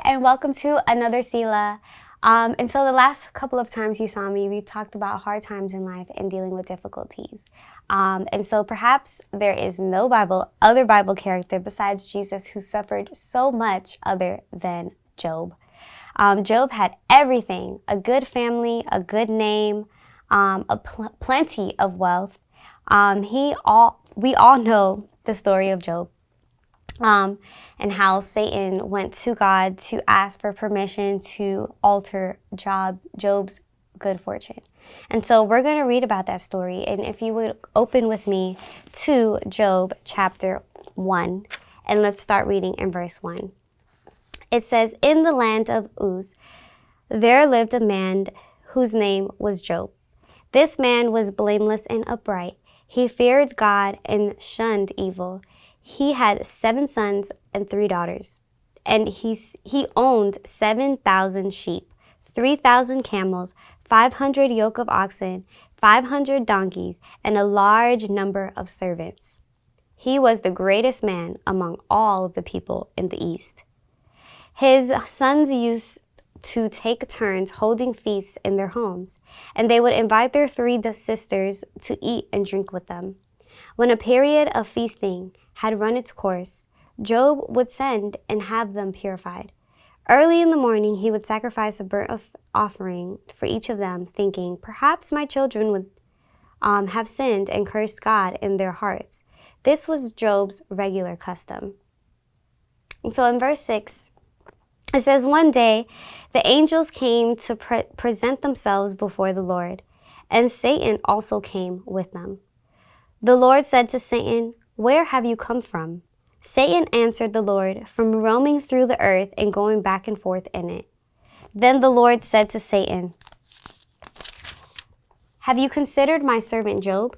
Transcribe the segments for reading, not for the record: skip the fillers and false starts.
and welcome to another Selah. And so the last couple of times you saw me, we talked about hard times in life and dealing with difficulties. And so perhaps there is no other Bible character besides Jesus who suffered so much other than Job. Job had everything: a good family, a good name, plenty of wealth. We all know the story of Job. And how Satan went to God to ask for permission to alter Job's good fortune. And so we're going to read about that story. And if you would open with me to Job chapter 1, and let's start reading in verse 1. It says, "In the land of Uz, there lived a man whose name was Job. This man was blameless and upright. He feared God and shunned evil. He had 7 sons and 3 daughters, and he owned 7,000 sheep, 3,000 camels, 500 yoke of oxen, 500 donkeys, and a large number of servants. He was the greatest man among all of the people in the East. His sons used to take turns holding feasts in their homes, and they would invite their 3 sisters to eat and drink with them. When a period of feasting had run its course, Job would send and have them purified. Early in the morning, he would sacrifice a burnt offering for each of them, thinking, perhaps my children would have sinned and cursed God in their hearts. This was Job's regular custom." And so in verse 6, it says, "One day the angels came to present themselves before the Lord, and Satan also came with them. The Lord said to Satan, 'Where have you come from?' Satan answered the Lord, 'From roaming through the earth and going back and forth in it.' Then the Lord said to Satan, 'Have you considered my servant Job?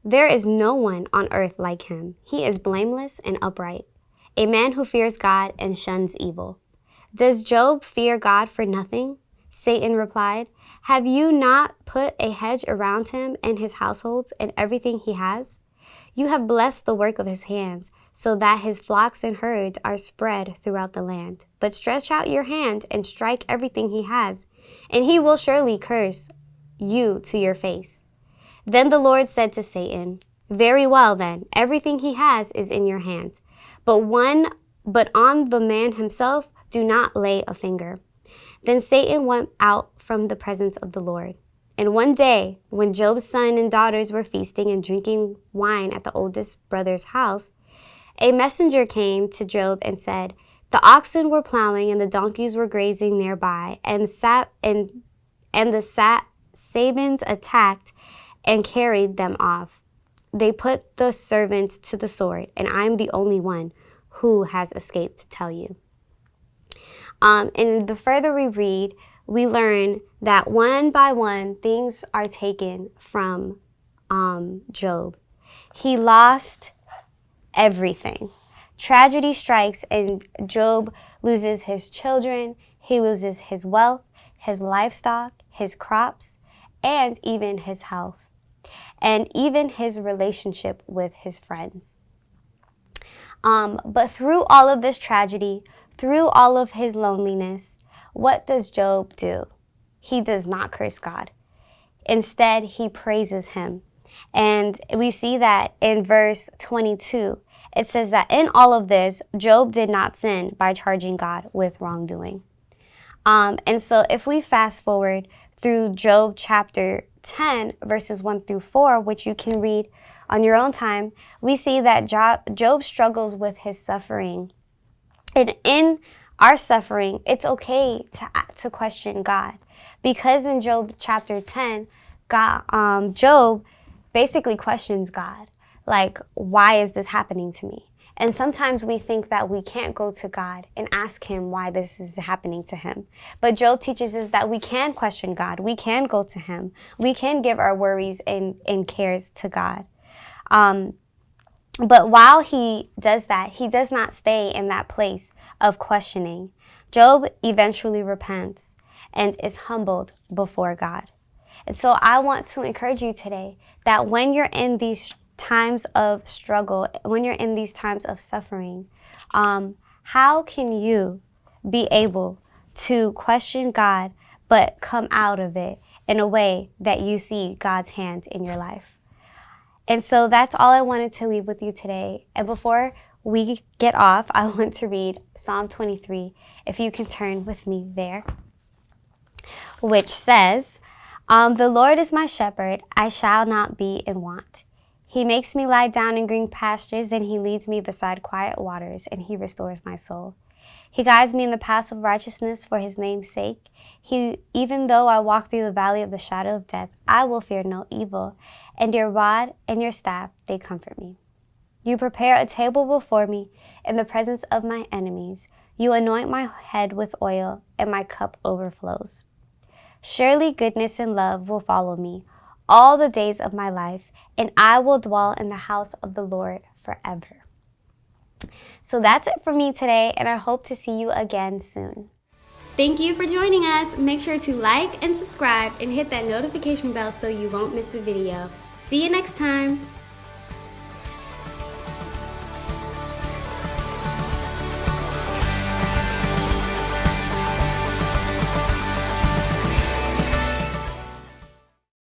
There is no one on earth like him. He is blameless and upright, a man who fears God and shuns evil. Does Job fear God for nothing?' Satan replied, 'Have you not put a hedge around him and his households and everything he has? You have blessed the work of his hands, so that his flocks and herds are spread throughout the land. But stretch out your hand and strike everything he has, and he will surely curse you to your face.' Then the Lord said to Satan, 'Very well then, everything he has is in your hands, but on the man himself do not lay a finger.' Then Satan went out from the presence of the Lord. And one day, when Job's son and daughters were feasting and drinking wine at the oldest brother's house, a messenger came to Job and said, 'The oxen were plowing and the donkeys were grazing nearby, and the Sabines attacked and carried them off. They put the servants to the sword, and I am the only one who has escaped to tell you.'" And the further we read, we learn that one by one, things are taken from Job. He lost everything. Tragedy strikes, and Job loses his children, he loses his wealth, his livestock, his crops, and even his health, and even his relationship with his friends. But through all of this tragedy, through all of his loneliness, what does Job do? He does not curse God. Instead, he praises him. And we see that in verse 22. It says that in all of this, Job did not sin by charging God with wrongdoing. And so if we fast forward through Job chapter 10, verses 1 through 4, which you can read on your own time, we see that Job struggles with his suffering. And in our suffering, it's okay to question God. Because in Job chapter 10, Job basically questions God. Like, why is this happening to me? And sometimes we think that we can't go to God and ask him why this is happening to him. But Job teaches us that we can question God. We can go to him. We can give our worries and cares to God. But while he does that, he does not stay in that place of questioning. Job eventually repents and is humbled before God. And so I want to encourage you today that when you're in these times of struggle, when you're in these times of suffering, how can you be able to question God, but come out of it in a way that you see God's hand in your life. And so that's all I wanted to leave with you today. And before we get off, I want to read Psalm 23, if you can turn with me there, which says, the Lord is my shepherd, I shall not be in want. He makes me lie down in green pastures, and he leads me beside quiet waters, and he restores my soul. He guides me in the paths of righteousness for his name's sake. Even though I walk through the valley of the shadow of death, I will fear no evil, and your rod and your staff, they comfort me. You prepare a table before me in the presence of my enemies. You anoint my head with oil, and my cup overflows. Surely goodness and love will follow me all the days of my life, and I will dwell in the house of the Lord forever. So that's it for me today, and I hope to see you again soon. Thank you for joining us. Make sure to like and subscribe and hit that notification bell so you won't miss the video. See you next time.